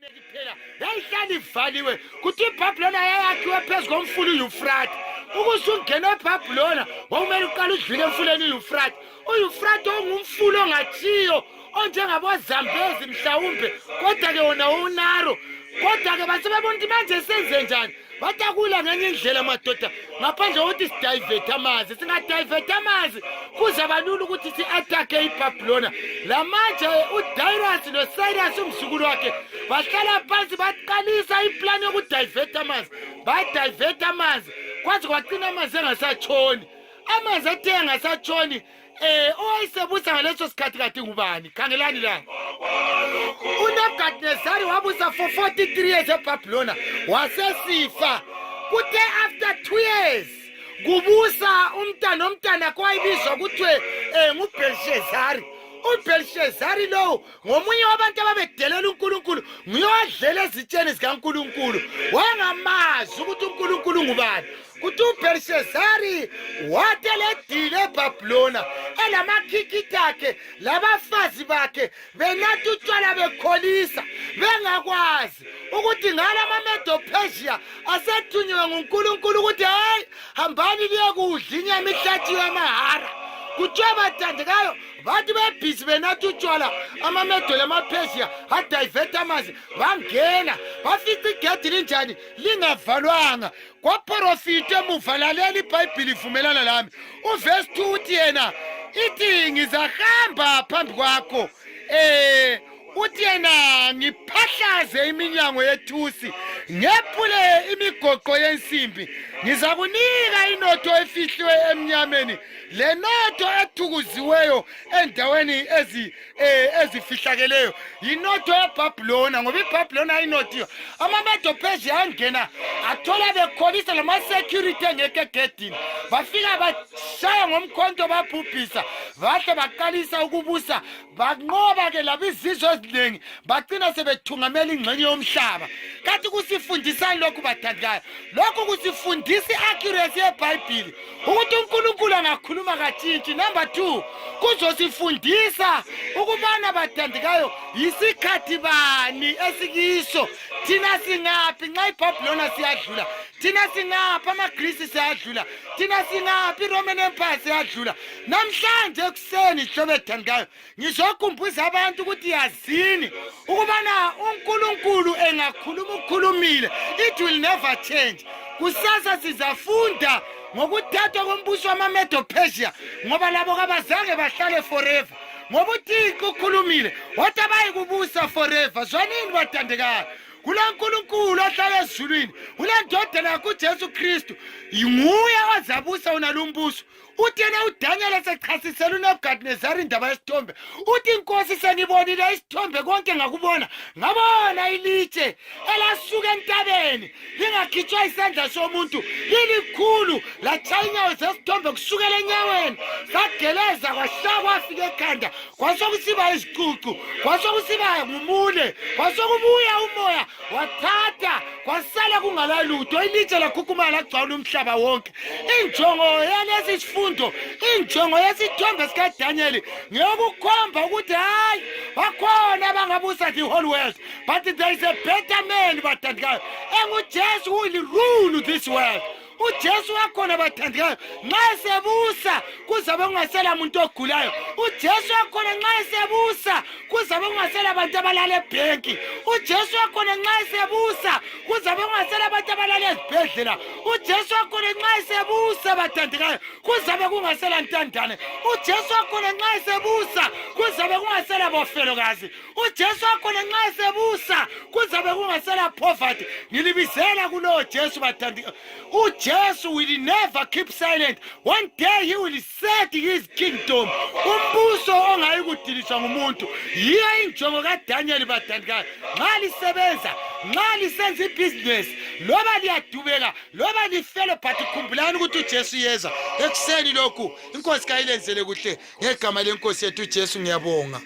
Phela yayihlala ivaliwe kuthi iBhabhiloni yayakhiwe phezu komfula uYufrate. Ukusungena eBhabhiloni wawumele uqala udlule emfuleni uYufrate. uYufrate ongumfula ongathiyo onjengabo Zambezi mhlawumbe kodwa ke wona unaro. Kodwa ke basebebona ukuthi manje senze njani? Batakula ngenye indlela madoda ngaphandle kokuthi sidivert amanzi. Singadivert amanzi kuzaba lula ukuthi si-attack iBhabhiloni. La manje uDarius noCyrus umzukulu wakhe bahlala phansi baqalisa iplan yokudivert amanzi. Badivert amanzi kwathi kwagcina amanzi engasatshoni. Amanzi athe engasatshoni owayesebusa ngaleso sikhathi kade ngubani? Khangelani la. uNebukadnezari wabusa for 43 years eBhabhiloni wasesifa. Kuthe after 2 years kubusa umntana kwayibizwa kuthiwe nguBelshazari. uBelshazari lo ngomunye wabantu ababedelela uNkulunkulu nguyowadlela ezitsheni zikaNkulunkulu. Wayengamazi ukuthi uNkulunkulu ngubani. Kuthi uBelshazari wateledile eBhabhiloni elamakhikiti akhe labafazi bakhe benatha utshwala bekholisa bengakwazi ukuthi ngala maMedo Persia asethunywe nguNkulunkulu ukuthi hayi hambani liye kudla inyama ihlatshiwe amahara. Kuthiwa bathandekayo bathi bebhizi benatha utshwala amaMedo lamaPersia adivert amanzi bangena bafica igedi linjani lingavalwanga. Kwaprofite emuva lalela iBhayibhili ivumelana lami. Uverse 2 uthi yena ithi ngizahamba phambi kwakho uthi yena ngiphahlaze iminyango yethusi ngephule imigoqo yensimbi. Ngizakunika inotho efihliwe emnyameni lenotho ethukuziweyo endaweni ezifihlakeleyo inotho eBhabhiloni ngoba iBhabhiloni ayinothiwe. amaMedo Persia angena athola bekholisa lama security engeke egedini bafika bashaya ngomkhonto babhubhisa bahle baqalisa ukubusa banqoba ke laba izizwe eziningi bagcina sebethungamela ingxenye yomhlaba. Kanti kusifundisa lokhu bathandikayo. Lokhu kusifundisa i-accuracy yeBhayibhili ukuthi uNkulunkulu angakhuluma katshintshi. Number 2 kuzosifundisa ukubana bathandikayo yisikhathi bani esikiso. Thina singaphi nxa iBhabhiloni siyadlula? Thina singaphi amaGrisi siyadlula? Thina singaphi iRoman Empire siyadlula? Namhlanje ekuseni hlobo ethandikayo ngizokhumbuza abantu ukuthi yazini ukubana uNkulunkulu engakhuluma ukhulumile it will never change. Kusasa sizafunda ngokuthathwa kombuso wamaMedo Persia ngoba labo kabazange bahlale forever. Ngoba uThixo ukhulumile wathi abayikubusa forever. Zwanini bathandekayo kuloNkulunkulu ohlala ezulwini ulendodana yakhe uJesu Kristu nguye ozabusa unalumbuso. Uthi yena uDaniel esechasisela uNebukadnezari indaba yesithombe uthi inkosi sengibonile isithombe konke ngakubona ngabona ilitshe elasuka entabeni lingakhitshwa isandla somuntu lilikhulu latshaya inyawo zesithombe kusukela enyaweni sageleza kwahlala kwafika ekhanda kwasokusiba izicucu kwasokusiba ngumule kwasokubuya umoya wathatha kwasala kungalalutho ilitshe lakhukhumala lagcwala umhlaba wonke. Injongo yalesi sifundo injongo yesithombe sikaDaniel ngiyokukhomba ukuthi hayi bakhona abangabusa the whole world but there is a better man bathandikayo enguJesu who will rule this world. uJesu wakhona bathandikayo nxa esebusa kuzabe kungasela umuntu ogulayo. uJesu wakhona nxa esebusa kuzabe kungasela abantu abalala ebhenki. uJesu wakhona nxa esebusa kuzabe kungasela abantu abalala ezibhedlela. uJesu wakhona nxa esebusa bathandikayo kuzabe kungasela ntandane. uJesu wakhona nxa esebusa kuzabe kungasela bofelokazi. uJesu wakhona nxa esebusa kuzabe kungasela poverty. Ngilibizela kulo Jesu bathandikayo. uJesu will never keep silent. One day he will set his kingdom. Umbuso ongayikudiliswa ngumuntu. Yiyo injongo kaDaniel bathandikayo. Nxa lisebenza, nxa lisenza ibusiness, loba liyadubeka, loba lifele but khumbulani ukuthi uJesu yeza. Ekuseni lokhu inkosi kayilenzele kuhle ngegama lenkosi yethu uJesu ngiyabonga.